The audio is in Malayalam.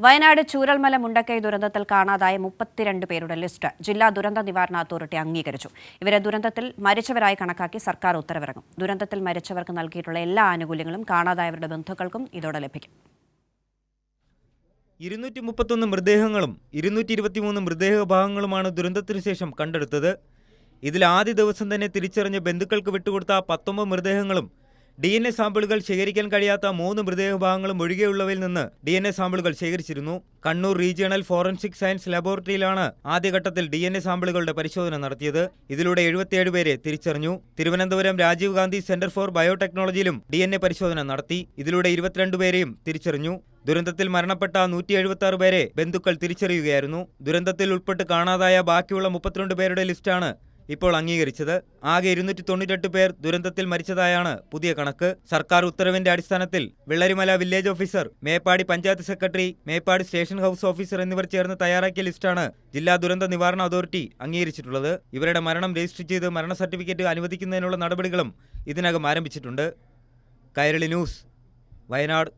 വയനാട് ചൂരൽമല മുണ്ടക്കൈ ദുരന്തത്തിൽ കാണാതായ 32 പേരുടെ ലിസ്റ്റ് ജില്ലാ ദുരന്ത നിവാരണ അതോറിറ്റി അംഗീകരിച്ചു. ഇവരെ ദുരന്തത്തിൽ മരിച്ചവരായി കണക്കാക്കി സർക്കാർ ഉത്തരവിറങ്ങും. ദുരന്തത്തിൽ മരിച്ചവർക്ക് നൽകിയിട്ടുള്ള എല്ലാ ആനുകൂല്യങ്ങളും കാണാതായവരുടെ ബന്ധുക്കൾക്കും ഇതോടെ ലഭിക്കും. 231 മൃതദേഹങ്ങളും 223 മൃതദേഹഭാഗങ്ങളുമാണ് ദുരന്തത്തിനു ശേഷം കണ്ടെടുത്തത്. ഇതിൽ ആദ്യ ദിവസം തന്നെ തിരിച്ചറിഞ്ഞ് ബന്ധുക്കൾക്ക് വിട്ടുകൊടുത്ത 19 മൃതദേഹങ്ങളും DNA സാമ്പിളുകൾ ശേഖരിക്കാൻ കഴിയാത്ത 3 മൃതദേഹഭാഗങ്ങളും ഒഴികെയുള്ളവയിൽ നിന്ന് DNA സാമ്പിളുകൾ ശേഖരിച്ചിരുന്നു. കണ്ണൂർ റീജിയണൽ ഫോറൻസിക് സയൻസ് ലബോറട്ടറിയിലാണ് ആദ്യഘട്ടത്തിൽ DNA സാമ്പിളുകളുടെ പരിശോധന നടത്തിയത്. ഇതിലൂടെ 77 പേരെ തിരിച്ചറിഞ്ഞു. തിരുവനന്തപുരം രാജീവ് ഗാന്ധി സെന്റർ ഫോർ ബയോടെക്നോളജിയിലും DNA പരിശോധന നടത്തി. ഇതിലൂടെ 22 പേരെയും തിരിച്ചറിഞ്ഞു. ദുരന്തത്തിൽ മരണപ്പെട്ട 176 പേരെ ബന്ധുക്കൾ തിരിച്ചറിയുകയായിരുന്നു. ദുരന്തത്തിൽ ഉൾപ്പെട്ട് കാണാതായ ബാക്കിയുള്ള 32 പേരുടെ ലിസ്റ്റാണ് ഇപ്പോൾ അംഗീകരിച്ചത്. ആകെ 298 പേർ ദുരന്തത്തിൽ മരിച്ചതായാണ് പുതിയ കണക്ക്. സർക്കാർ ഉത്തരവിന്റെ അടിസ്ഥാനത്തിൽ Vellarimala village officer, Meppadi panchayat secretary, Meppadi station house officer എന്നിവർ ചേർന്ന് തയ്യാറാക്കിയ ലിസ്റ്റാണ് ജില്ലാ ദുരന്ത നിവാരണ അതോറിറ്റി അംഗീകരിച്ചിട്ടുള്ളത്. ഇവരുടെ മരണം രജിസ്റ്റർ ചെയ്ത് മരണ സർട്ടിഫിക്കറ്റ് അനുവദിക്കുന്നതിനുള്ള നടപടികളും ഇതിനകം ആരംഭിച്ചിട്ടുണ്ട്. കൈരളി ന്യൂസ്, വയനാട്.